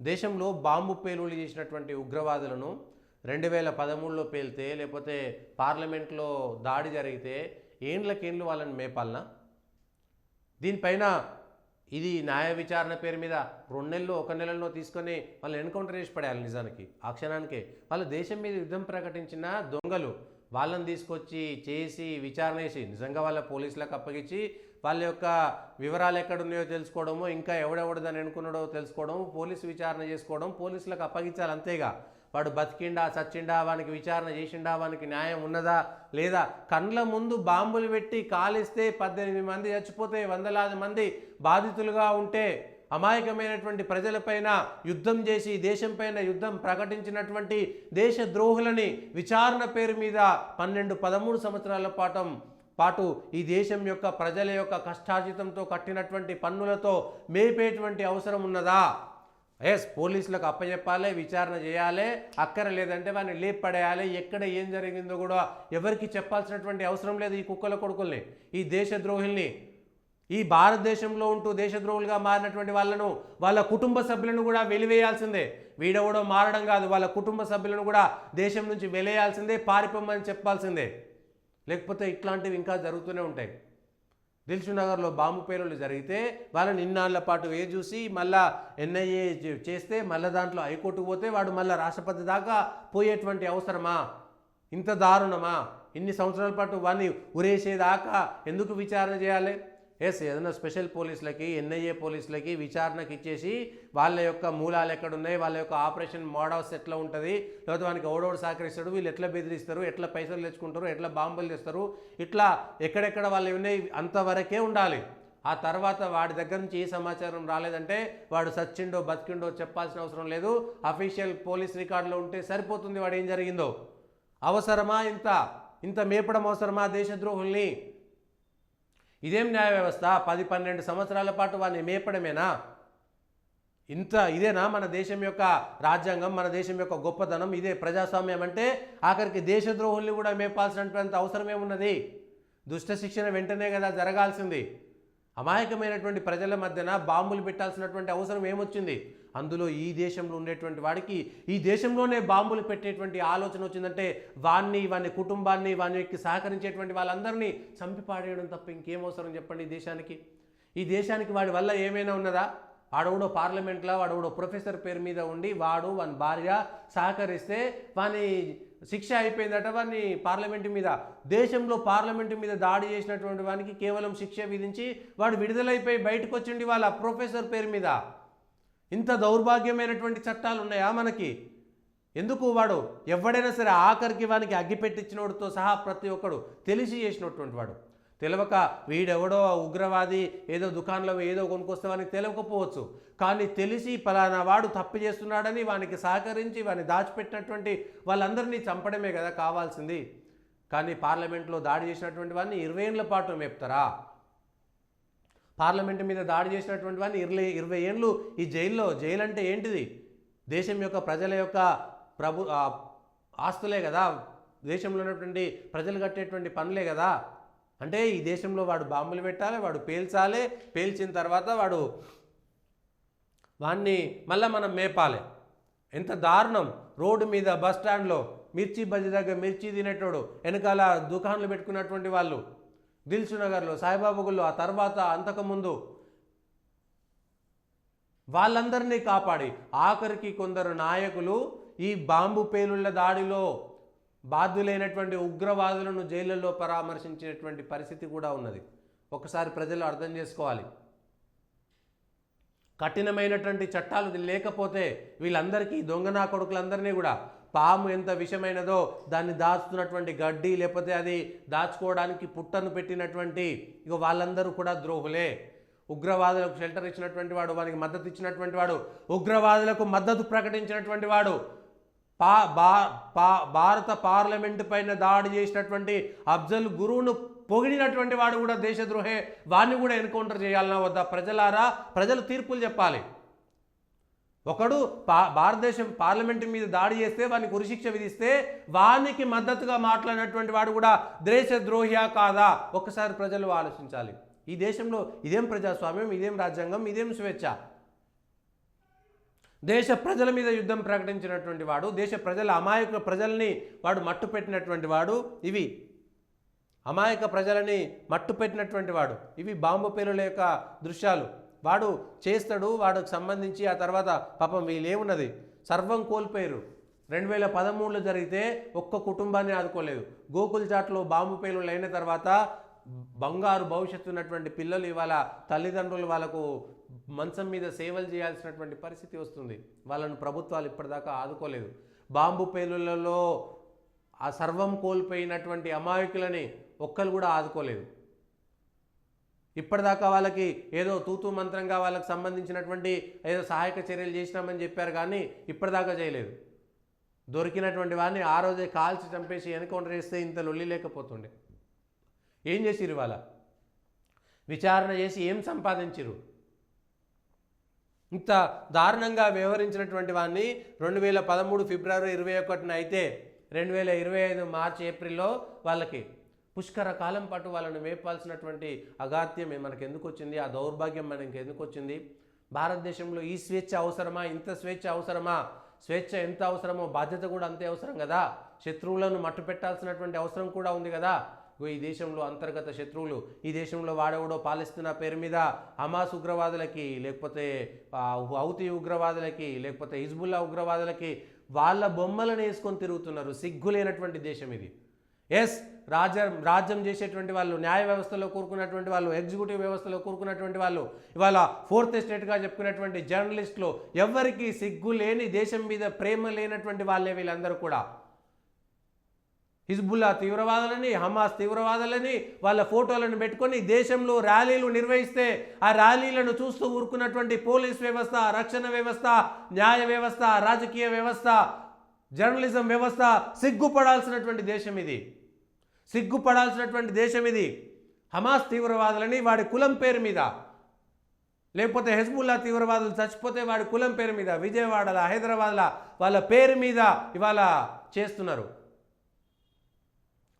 దేశంలో బాంబు పేలుళ్ళు చేసినటువంటి ఉగ్రవాదులను 2013లో పేలితే లేకపోతే పార్లమెంట్లో దాడి జరిగితే ఏండ్లకేండ్లు వాళ్ళని మేపాలనా? దీనిపైన ఇది న్యాయ విచారణ పేరు మీద 2 నెలలు 1 నెలలో తీసుకొని వాళ్ళని ఎన్కౌంటర్ చేసి పడేయాలి. నిజానికి ఆ క్షణానికే వాళ్ళ దేశం మీద యుద్ధం ప్రకటించిన దొంగలు వాళ్ళని తీసుకొచ్చి చేసి విచారణ చేసి నిజంగా వాళ్ళ పోలీసులకు అప్పగించి వాళ్ళ యొక్క వివరాలు ఎక్కడున్నాయో తెలుసుకోవడము, ఇంకా ఎవడెవడు దాన్ని ఎన్నుకున్నాడో తెలుసుకోవడం, పోలీసు విచారణ చేసుకోవడం, పోలీసులకు అప్పగించాలి. అంతేగా వాడు బతికిండా చచ్చిండా, వానికి విచారణ చేసిండా, వానికి న్యాయం ఉన్నదా లేదా, కండ్ల ముందు బాంబులు పెట్టి కాలిస్తే 18 మంది చచ్చిపోతే వందలాది మంది బాధితులుగా ఉంటే అమాయకమైనటువంటి ప్రజలపైన యుద్ధం చేసి దేశంపైన యుద్ధం ప్రకటించినటువంటి దేశద్రోహులని విచారణ పేరు మీద 12-13 సంవత్సరాల పాటు ఈ దేశం యొక్క ప్రజల యొక్క కష్టార్జితంతో కట్టినటువంటి పన్నులతో మేపేటువంటి అవసరం ఉన్నదా? ఎస్, పోలీసులకు అప్పచెప్పాలి, విచారణ చేయాలి, అక్కర లేదంటే వాడిని లేపడేయాలి. ఎక్కడ ఏం జరిగిందో కూడా ఎవరికి చెప్పాల్సినటువంటి అవసరం లేదు. ఈ కుక్కల కొడుకుల్ని, ఈ దేశద్రోహుల్ని, ఈ భారతదేశంలో ఉంటూ దేశద్రోహులుగా మారినటువంటి వాళ్ళను, వాళ్ళ కుటుంబ సభ్యులను కూడా వెలివేయాల్సిందే. వీడెవడో మారడం కాదు, వాళ్ళ కుటుంబ సభ్యులను కూడా దేశం నుంచి వెలేయాల్సిందే, పారిపోమని చెప్పాల్సిందే. లేకపోతే ఇట్లాంటివి ఇంకా జరుగుతూనే ఉంటాయి. దిల్సుఖ్ నగర్లో బాంబు పేలుళ్ళు జరిగితే వాళ్ళని ఇన్నాళ్ళ పాటు చూసి మళ్ళా ఎన్ఐఏ చేస్తే మళ్ళీ దాంట్లో హైకోర్టుకు పోతే వాడు మళ్ళీ రాష్ట్రపతి దాకా పోయేటువంటి అవసరమా? ఇంత దారుణమా? ఇన్ని సంవత్సరాల పాటు వాడిని ఉరేసేదాకా ఎందుకు విచారణ చేయాలి? ఎస్, ఏదైనా స్పెషల్ పోలీసులకి, ఎన్ఐఏ పోలీసులకి విచారణకి ఇచ్చేసి వాళ్ళ యొక్క మూలాలు ఎక్కడున్నాయి, వాళ్ళ యొక్క ఆపరేషన్ మోడల్స్ ఎట్లా ఉంటుంది, లేకపోతే వానికి ఓడోడు సహకరిస్తాడు, వీళ్ళు ఎట్లా బెదిరిస్తారు, ఎట్లా పైసలు తెచ్చుకుంటారు, ఎట్లా బాంబులు తెస్తారు, ఇట్లా ఎక్కడెక్కడ వాళ్ళు ఉన్నాయి అంతవరకే ఉండాలి. ఆ తర్వాత వాడి దగ్గర నుంచి ఏ సమాచారం రాలేదంటే వాడు సచ్చిండో బతికిండో చెప్పాల్సిన అవసరం లేదు. అఫీషియల్ పోలీస్ రికార్డులో ఉంటే సరిపోతుంది వాడు ఏం జరిగిందో. అవసరమా ఇంత మేపడం అవసరమా దేశద్రోహుల్ని? ఇదేం న్యాయ వ్యవస్థ? 10-12 సంవత్సరాల పాటు వాడిని మేపడమేనా? ఇదేనా మన దేశం యొక్క రాజ్యాంగం, మన దేశం యొక్క గొప్పతనం? ఇదే ప్రజాస్వామ్యం అంటే? ఆఖరికి దేశద్రోహుల్ని కూడా మేపాల్సినటువంటి అవసరం ఏమున్నది? దుష్ట శిక్షణ వెంటనే కదా జరగాల్సింది. అమాయకమైనటువంటి ప్రజల మధ్యన బాంబులు పెట్టాల్సినటువంటి అవసరం ఏమొచ్చింది? అందులో ఈ దేశంలో ఉండేటువంటి వాడికి ఈ దేశంలోనే బాంబులు పెట్టేటువంటి ఆలోచన వచ్చిందంటే వాని కుటుంబాన్ని, వానికి సహకరించేటువంటి వాళ్ళందరినీ చంపి పాడేయడం తప్ప ఇంకేం అవసరం చెప్పండి ఈ దేశానికి వాడి వల్ల ఏమైనా ఉన్నదా? వాడెవడో పార్లమెంట్లో వాడెవడో ప్రొఫెసర్ పేరు మీద ఉండి వాని భార్య సహకరిస్తే వాని శిక్ష అయిపోయిందట. వాడిని పార్లమెంటు మీద, దేశంలో పార్లమెంటు మీద దాడి చేసినటువంటి వానికి కేవలం శిక్ష విధించి వాడు విడుదలైపోయి బయటకు వచ్చిండి వాళ్ళ ప్రొఫెసర్ పేరు మీద. ఇంత దౌర్భాగ్యమైనటువంటి చట్టాలు ఉన్నాయా మనకి? ఎందుకు వాడు ఎవడైనా సరే ఆఖరికి వానికి అగ్గిపెట్టించినోడితో సహా ప్రతి ఒక్కడు తెలిసి చేసినటువంటి వాడు, తెలియక వీడెవడో ఉగ్రవాది ఏదో దుకాణంలో ఏదో కొనుక్కొస్తే వానికి తెలియకపోవచ్చు, కానీ తెలిసి పలానా వాడు తప్పు చేస్తున్నాడని వానికి సహకరించి వాడిని దాచిపెట్టినటువంటి వాళ్ళందరినీ చంపడమే కదా కావాల్సింది. కానీ పార్లమెంట్లో దాడి చేసినటువంటి వాడిని 20 ఏళ్ల పాటు మేపుతారా? పార్లమెంటు మీద దాడి చేసినటువంటి వాడిని 20 ఏళ్ళు ఈ జైలు అంటే ఏంటిది? దేశం యొక్క ప్రజల యొక్క ఆస్తులే కదా, దేశంలో ఉన్నటువంటి ప్రజలు కట్టేటువంటి పనులే కదా. అంటే ఈ దేశంలో వాడు బాంబులు పెట్టాలి, వాడు పేల్చాలి, పేల్చిన తర్వాత వాడిని మళ్ళీ మనం మేపాలి. ఎంత దారుణం! రోడ్డు మీద, బస్ స్టాండ్లో మిర్చి బజ్జి దగ్గర మిర్చి తినేటోడు, వెనకాల దుకాణాలు పెట్టుకున్నటువంటి వాళ్ళు, దిల్సుఖ్ నగర్లో, సాయిబాబా గుళ్ళో, ఆ తర్వాత అంతకుముందు వాళ్ళందరినీ కాపాడి ఆఖరికి కొందరు నాయకులు ఈ బాంబు పేలుళ్ల దాడిలో బాధ్యులైనటువంటి ఉగ్రవాదులను జైళ్లలో పరామర్శించినటువంటి పరిస్థితి కూడా ఉన్నది. ఒకసారి ప్రజలు అర్థం చేసుకోవాలి. కఠినమైనటువంటి చట్టాలు లేకపోతే వీళ్ళందరికీ, దొంగనా కొడుకులందరినీ కూడా, పాము ఎంత విషమైనదో దాన్ని దాచుతున్నటువంటి గడ్డి, లేకపోతే అది దాచుకోవడానికి పుట్టను పెట్టినటువంటి వాళ్ళందరూ కూడా ద్రోహులే. ఉగ్రవాదులకు షెల్టర్ ఇచ్చినటువంటి వాడు, వానికి మద్దతు ఇచ్చినటువంటి వాడు, ఉగ్రవాదులకు మద్దతు ప్రకటించినటువంటి వాడు, భారత పార్లమెంటు పైన దాడి చేసినటువంటి అఫ్జల్ గురువును పొగిడినటువంటి వాడు కూడా దేశద్రోహే. వాడిని కూడా ఎన్కౌంటర్ చేయాలన్నా వద్దా? ప్రజలారా, ప్రజలు తీర్పులు చెప్పాలి. ఒకడు భారతదేశం పార్లమెంటు మీద దాడి చేస్తే వానికి ఉరిశిక్ష విధిస్తే వానికి మద్దతుగా మాట్లాడినటువంటి వాడు కూడా దేశద్రోహియా కాదా? ఒక్కసారి ప్రజలు ఆలోచించాలి. ఈ దేశంలో ఇదేం ప్రజాస్వామ్యం, ఇదేం రాజ్యాంగం, ఇదేం స్వేచ్ఛ? దేశ ప్రజల మీద యుద్ధం ప్రకటించినటువంటి వాడు, దేశ ప్రజల అమాయక ప్రజల్ని వాడు మట్టు పెట్టినటువంటి వాడు. ఇవి అమాయక ప్రజలని మట్టు పెట్టినటువంటి వాడు. ఇవి బాంబు పేలుల యొక్క దృశ్యాలు. వాడు చేస్తాడు, వాడికి సంబంధించి ఆ తర్వాత పాపం వీళ్ళేమున్నది సర్వం కోల్పోయారు. 2013లో జరిగితే ఒక్క కుటుంబాన్ని ఆదుకోలేదు. గోకుల్ చాట్లో బాంబు పేలుళ్ళు అయిన తర్వాత బంగారు భవిష్యత్తు ఉన్నటువంటి పిల్లలు ఇవాళ తల్లిదండ్రులు వాళ్ళకు మంచం మీద సేవలు చేయాల్సినటువంటి పరిస్థితి వస్తుంది. వాళ్ళను ప్రభుత్వాలు ఇప్పటిదాకా ఆదుకోలేదు. బాంబు పేలుళ్లలో ఆ సర్వం కోల్పోయినటువంటి అమాయకులని ఒక్కరు కూడా ఆదుకోలేదు. ఇప్పటిదాకా వాళ్ళకి ఏదో తూతూ మంత్రంగా వాళ్ళకి సంబంధించినటువంటి ఏదో సహాయక చర్యలు చేసినామని చెప్పారు, కానీ ఇప్పటిదాకా చేయలేదు. దొరికినటువంటి వాడిని ఆ రోజే కాల్చి చంపేసి ఎన్కౌంటర్ చేస్తే ఇంత లొల్లి లేకపోతుండే. ఏం చేసిరు? వాళ్ళ విచారణ చేసి ఏం సంపాదించిరు? ఇంత దారుణంగా వ్యవహరించినటువంటి వాడిని 2013 ఫిబ్రవరి 21న అయితే 2025 మార్చి ఏప్రిల్లో వాళ్ళకి పుష్కర కాలం పాటు వాళ్ళని మేపాల్సినటువంటి అగాత్యం మనకు ఎందుకు వచ్చింది? ఆ దౌర్భాగ్యం మనకి ఎందుకు వచ్చింది? భారతదేశంలో ఈ స్వేచ్ఛ అవసరమా? ఇంత స్వేచ్ఛ అవసరమా? స్వేచ్ఛ ఎంత అవసరమో బాధ్యత కూడా అంతే అవసరం కదా. శత్రువులను మట్టు పెట్టాల్సినటువంటి అవసరం కూడా ఉంది కదా. ఈ దేశంలో అంతర్గత శత్రువులు, ఈ దేశంలో వాడెవడో పాలస్తీనా పేరు మీద హమాస్ ఉగ్రవాదులకి, లేకపోతే హౌతీ ఉగ్రవాదులకి, లేకపోతే హిజ్బుల్లా ఉగ్రవాదులకి వాళ్ళ బొమ్మలను వేసుకొని తిరుగుతున్నారు. సిగ్గులేనటువంటి దేశం ఇది. ఎస్, రాజ్యం చేసేటువంటి వాళ్ళు, న్యాయ వ్యవస్థలో కూరుకున్నటువంటి వాళ్ళు, ఎగ్జిక్యూటివ్ వ్యవస్థలో కూరుకున్నటువంటి వాళ్ళు, ఇవాళ ఫోర్త్ ఎస్టేట్గా చెప్పుకున్నటువంటి జర్నలిస్టులు, ఎవరికి సిగ్గు లేని, దేశం మీద ప్రేమ లేనటువంటి వాళ్ళే వీళ్ళందరూ కూడా. హిజ్బుల్లా తీవ్రవాదులని, హమాస్ తీవ్రవాదులని వాళ్ళ ఫోటోలను పెట్టుకొని దేశంలో ర్యాలీలు నిర్వహిస్తే ఆ ర్యాలీలను చూస్తూ ఊరుకున్నటువంటి పోలీస్ వ్యవస్థ, రక్షణ వ్యవస్థ, న్యాయ వ్యవస్థ, రాజకీయ వ్యవస్థ, జర్నలిజం వ్యవస్థ సిగ్గుపడాల్సినటువంటి దేశం ఇది. సిగ్గుపడాల్సినటువంటి దేశం ఇది. హమాస్ తీవ్రవాదులని వాడి కులం పేరు మీద, లేకపోతే హెజ్బుల్లా తీవ్రవాదులు చచ్చిపోతే వాడి కులం పేరు మీద, విజయవాడల, హైదరాబాద్ల వాళ్ళ పేరు మీద ఇవాళ చేస్తున్నారు.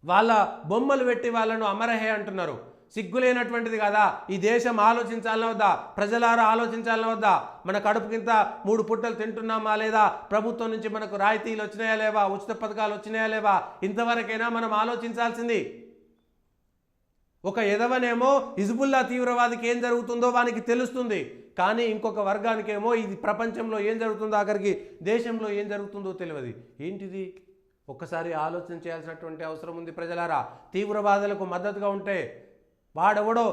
వాళ్ళ బొమ్మలు పెట్టి వాళ్ళను అమరహే అంటున్నారు. సిగ్గులేనటువంటిది కదా. ఈ దేశం ఆలోచించాలనే వద్దా? ప్రజలారా ఆలోచించాలనే వద్దా? మన కడుపు కింద 3 పుట్టలు తింటున్నామా లేదా? ప్రభుత్వం నుంచి మనకు రాయితీలు వచ్చినాయా లేవా? ఉచిత పథకాలు వచ్చినాయా లేవా? ఇంతవరకైనా మనం ఆలోచించాల్సింది. ఒక ఎదవనేమో హిజ్బుల్లా తీవ్రవాదికి ఏం జరుగుతుందో వానికి తెలుస్తుంది, కానీ ఇంకొక వర్గానికేమో ఇది ప్రపంచంలో ఏం జరుగుతుందో, ఆఖరికి దేశంలో ఏం జరుగుతుందో తెలియదు. ఏంటిది? ఒక్కసారి ఆలోచన చేయాల్సినటువంటి అవసరం ఉంది ప్రజలారా. తీవ్రవాదులకు మద్దతుగా ఉంటే వాడెవడో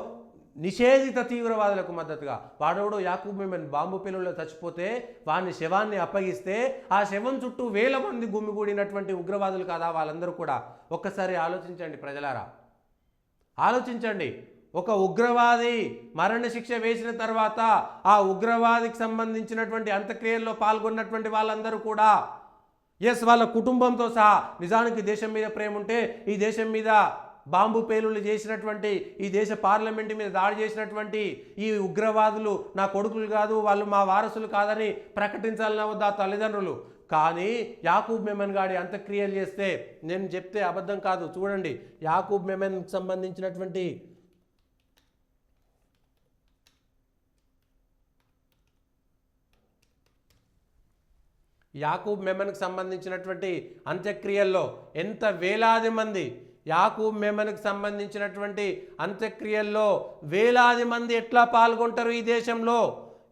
నిషేధిత తీవ్రవాదులకు మద్దతుగా, వాడెవడో యాకూబ్ మెమన్ బాంబు పేలుళ్లలో చచ్చిపోతే వాని శవాన్ని అప్పగిస్తే ఆ శవం చుట్టూ వేల మంది గుమిగూడినటువంటి ఉగ్రవాదులు కాదా వాళ్ళందరూ కూడా? ఒక్కసారి ఆలోచించండి ప్రజలారా, ఆలోచించండి. ఒక ఉగ్రవాది మరణశిక్ష వేసిన తర్వాత ఆ ఉగ్రవాదికి సంబంధించినటువంటి అంత్యక్రియల్లో పాల్గొన్నటువంటి వాళ్ళందరూ కూడా ఎస్, వాళ్ళ కుటుంబంతో సహా, నిజానికి దేశం మీద ప్రేమ ఉంటే ఈ దేశం మీద బాంబు పేలుళ్ళు చేసినటువంటి, ఈ దేశ పార్లమెంటు మీద దాడి చేసినటువంటి ఈ ఉగ్రవాదులు నా కొడుకులు కాదు, వాళ్ళు మా వారసులు కాదని ప్రకటించాలన్న వద్ద తల్లిదండ్రులు. కానీ యాకూబ్ మెమన్ గాడి అంత్యక్రియలు చేస్తే నేను చెప్తే అబద్ధం కాదు. చూడండి, యాకూబ్ మెమన్కి సంబంధించినటువంటి యాకూబ్ మెమన్కి సంబంధించినటువంటి అంత్యక్రియల్లో ఎంత వేలాది మంది, యాకూబ్ మెమన్కి సంబంధించినటువంటి అంత్యక్రియల్లో వేలాది మంది ఎట్లా పాల్గొంటారు ఈ దేశంలో?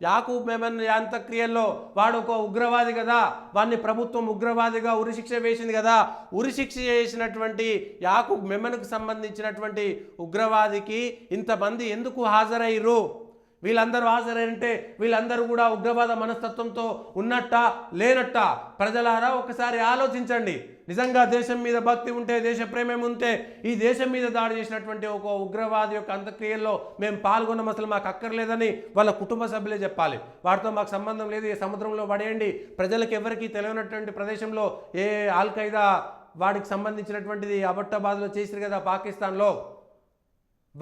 యాకూబ్ మెమన్ అంత్యక్రియల్లో వాడు ఒక ఉగ్రవాది కదా, వాడిని ప్రభుత్వం ఉగ్రవాదిగా ఉరిశిక్ష వేసింది కదా. ఉరిశిక్ష చేసినటువంటి యాకూబ్ మెమన్కు సంబంధించినటువంటి ఉగ్రవాదికి ఇంతమంది ఎందుకు హాజరయ్యారు? వీళ్ళందరూ హాజరైంటే వీళ్ళందరూ కూడా ఉగ్రవాద మనస్తత్వంతో ఉన్నట్ట లేనట్ట? ప్రజలారా ఒకసారి ఆలోచించండి. నిజంగా దేశం మీద భక్తి ఉంటే, దేశ ప్రేమ ఉంటే ఈ దేశం మీద దాడి చేసినటువంటి ఒక ఉగ్రవాది యొక్క అంత్యక్రియల్లో మేము పాల్గొన్నాం, అసలు మాకు అక్కర్లేదని వాళ్ళ కుటుంబ సభ్యులే చెప్పాలి. వాటితో మాకు సంబంధం లేదు, ఈ సముద్రంలో పడేయండి. ప్రజలకు ఎవరికీ తెలియనటువంటి ప్రదేశంలో ఏ ఆల్ ఖైదా వాడికి సంబంధించినటువంటిది అబట్టాబాద్లో చేసిరు కదా, పాకిస్తాన్లో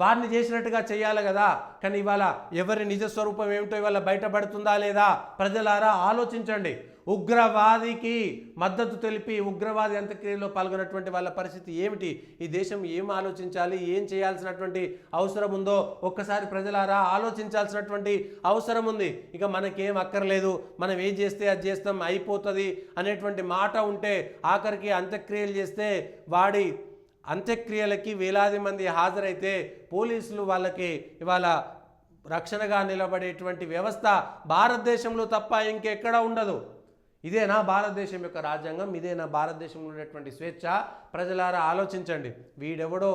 వారిని చేసినట్టుగా చేయాలి కదా. కానీ ఇవాళ ఎవరి నిజస్వరూపం ఏమిటో ఇవాళ బయటపడుతుందా లేదా? ప్రజలారా ఆలోచించండి. ఉగ్రవాదికి మద్దతు తెలిపి ఉగ్రవాది అంత్యక్రియలో పాల్గొన్నటువంటి వాళ్ళ పరిస్థితి ఏమిటి? ఈ దేశం ఏం ఆలోచించాలి, ఏం చేయాల్సినటువంటి అవసరం ఉందో ఒక్కసారి ప్రజలారా ఆలోచించాల్సినటువంటి అవసరం ఉంది. ఇక మనకేం అక్కర్లేదు, మనం ఏం చేస్తే అది చేస్తాం, అయిపోతుంది అనేటువంటి మాట ఉంటే ఆఖరికి అంత్యక్రియలు చేస్తే వాడి అంత్యక్రియలకి వేలాది మంది హాజరైతే పోలీసులు వాళ్ళకి ఇవాళ రక్షణగా నిలబడేటువంటి వ్యవస్థ భారతదేశంలో తప్ప ఇంకెక్కడా ఉండదు. ఇదేనా భారతదేశం యొక్క రాజ్యాంగం? ఇదేనా భారతదేశంలో ఉన్నటువంటి స్వేచ్ఛ? ప్రజలారా ఆలోచించండి. వీడెవడో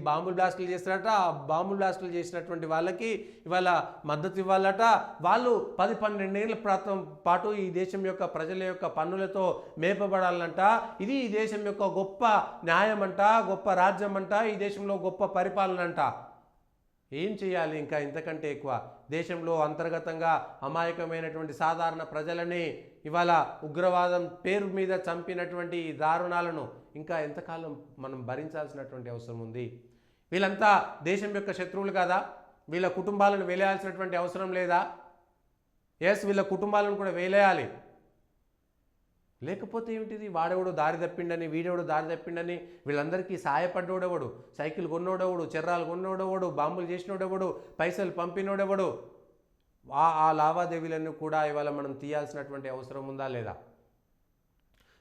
బాంబులు బ్లాస్టులు చేస్తారట, ఆ బాంబులు బ్లాస్టులు చేసినటువంటి వాళ్ళకి ఇవాళ మద్దతు ఇవ్వాలట. వాళ్ళు 10-12 ఏళ్ల పాటు ఈ దేశం యొక్క ప్రజల యొక్క పన్నులతో మేపబడాలంట. ఇది ఈ దేశం యొక్క గొప్ప న్యాయం అంట, గొప్ప రాజ్యం అంట, ఈ దేశంలో గొప్ప పరిపాలన అంట. ఏం చేయాలి ఇంకా ఇంతకంటే ఎక్కువ? దేశంలో అంతర్గతంగా అమాయకమైనటువంటి సాధారణ ప్రజలని ఇవాళ ఉగ్రవాదం పేరు మీద చంపినటువంటి ఈ దారుణాలను ఇంకా ఎంతకాలం మనం భరించాల్సినటువంటి అవసరం ఉంది? వీళ్ళంతా దేశం యొక్క శత్రువులు కాదా? వీళ్ళ కుటుంబాలను వేలేయాల్సినటువంటి అవసరం లేదా? ఎస్, వీళ్ళ కుటుంబాలను కూడా వేలేయాలి. లేకపోతే ఏమిటిది? వాడెవడు దారి తప్పిండని, వీడెవడు దారి తప్పిండని వీళ్ళందరికీ సాయపడ్డోడెవడు? సైకిల్ కొన్నోడెవడు? చెర్రాలు కొన్నోడెవడు? బాంబులు చేసినోడెవడు? పైసలు పంపినోడెవడు? ఆ లావాదేవీలను కూడా ఇవాళ మనం తీయాల్సినటువంటి అవసరం ఉందా లేదా?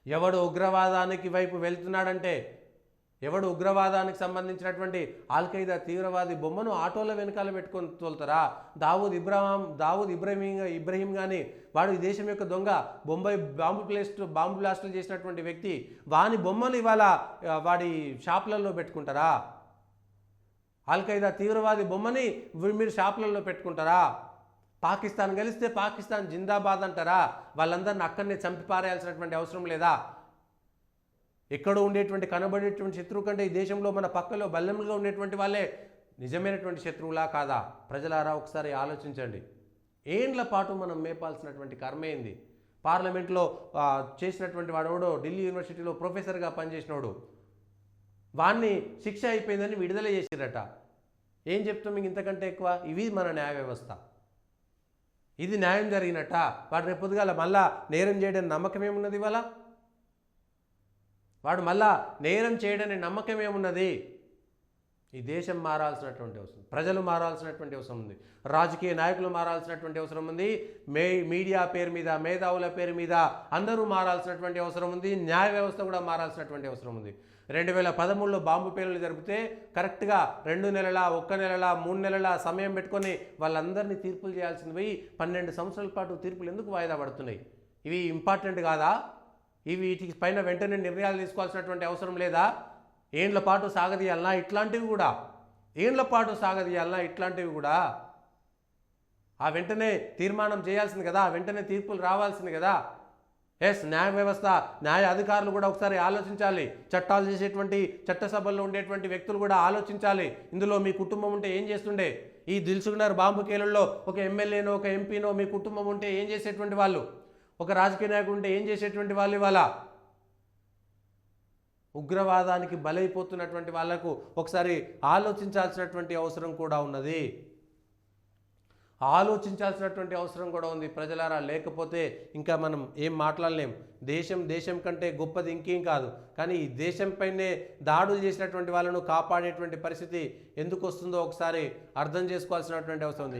ఎవడు ఉగ్రవాదానికి వైపు వెళ్తున్నాడంటే, ఎవడు ఉగ్రవాదానికి సంబంధించినటువంటి ఆల్ఖైదా తీవ్రవాది బొమ్మను ఆటోల వెనకాల పెట్టుకొని తోలుతారా? దావూద్ ఇబ్రహీం కానీ వాడు ఈ దేశం యొక్క దొంగ, బొంబాయి బాంబు బ్లాస్టులు చేసినటువంటి వ్యక్తి, వాని బొమ్మను ఇవాళ వాడి షాపులలో పెట్టుకుంటారా? ఆల్ఖైదా తీవ్రవాది బొమ్మని మీరు షాపులలో పెట్టుకుంటారా? పాకిస్తాన్ గెలిస్తే పాకిస్తాన్ జిందాబాద్ అంటారా? వాళ్ళందరిని అక్కడనే చంపి పారేయాల్సినటువంటి అవసరం లేదా? ఎక్కడో ఉండేటువంటి కనబడేటువంటి శత్రువు కంటే ఈ దేశంలో మన పక్కలో బల్లెములుగా ఉండేటువంటి వాళ్ళే నిజమైనటువంటి శత్రువులా కాదా? ప్రజలారా ఒకసారి ఆలోచించండి. ఏండ్ల పాటు మనం మేపాల్సినటువంటి కర్మ ఏంది? పార్లమెంట్లో చేసినటువంటి వాడెవడో ఢిల్లీ యూనివర్సిటీలో ప్రొఫెసర్గా పనిచేసినోడు, వాణ్ణి శిక్ష అయిపోయిందని విడుదల చేసిరట. ఏం చెప్తాం మీకు ఇంతకంటే ఎక్కువ? ఇవి మన న్యాయ వ్యవస్థ. ఇది న్యాయం జరిగినట్ట? వాడు రేపు పొద్దుగాల మళ్ళా నేరం చేయడం నమ్మకం ఏమున్నది? ఇవాళ వాడు మళ్ళా నేరం చేయడని నమ్మకం ఏమున్నది? ఈ దేశం మారాల్సినటువంటి అవసరం, ప్రజలు మారాల్సినటువంటి అవసరం ఉంది, రాజకీయ నాయకులు మారాల్సినటువంటి అవసరం ఉంది, మీడియా పేరు మీద, మేధావుల పేరు మీద అందరూ మారాల్సినటువంటి అవసరం ఉంది, న్యాయ వ్యవస్థ కూడా మారాల్సినటువంటి అవసరం ఉంది. 2013లో బాంబు పేలులు జరిపితే కరెక్ట్గా 2 నెలల, 1 నెలల, 3 నెలల సమయం పెట్టుకొని వాళ్ళందరినీ తీర్పులు చేయాల్సింది పోయి 12 సంవత్సరాల పాటు తీర్పులు ఎందుకు వాయిదా పడుతున్నాయి? ఇవి ఇంపార్టెంట్ కాదా? వీటికి పైన వెంటనే నిర్ణయాలు తీసుకోవాల్సినటువంటి అవసరం లేదా? ఏండ్ల పాటు సాగదీయాలన్నా ఇట్లాంటివి కూడా? ఏండ్ల పాటు సాగదీయాలన్నా ఇట్లాంటివి కూడా? ఆ వెంటనే తీర్మానం చేయాల్సింది కదా, వెంటనే తీర్పులు రావాల్సింది కదా. ఎస్, న్యాయ వ్యవస్థ, న్యాయ అధికారులు కూడా ఒకసారి ఆలోచించాలి. చట్టాలు చేసేటువంటి చట్టసభల్లో ఉండేటువంటి వ్యక్తులు కూడా ఆలోచించాలి. ఇందులో మీ కుటుంబం ఉంటే ఏం చేస్తుండే? ఈ దిల్సుఖ్నగర్ బాంబు కేసుల్లో ఒక ఎమ్మెల్యేనో ఒక ఎంపీనో మీ కుటుంబం ఉంటే ఏం చేసేటువంటి వాళ్ళు? ఒక రాజకీయ నాయకుడు ఉంటే ఏం చేసేటువంటి వాళ్ళు? ఇవాళ ఉగ్రవాదానికి బలైపోతున్నటువంటి వాళ్లకు ఒకసారి ఆలోచించాల్సినటువంటి అవసరం కూడా ఉన్నది. ఆలోచించాల్సినటువంటి అవసరం కూడా ఉంది ప్రజలారా. లేకపోతే ఇంకా మనం ఏం మాట్లాడలేం. దేశం కంటే గొప్పది ఇంకేం కాదు. కానీ ఈ దేశంపైనే దాడులు చేసినటువంటి వాళ్ళను కాపాడేటువంటి పరిస్థితి ఎందుకు వస్తుందో ఒకసారి అర్థం చేసుకోవాల్సినటువంటి అవసరం ఉంది.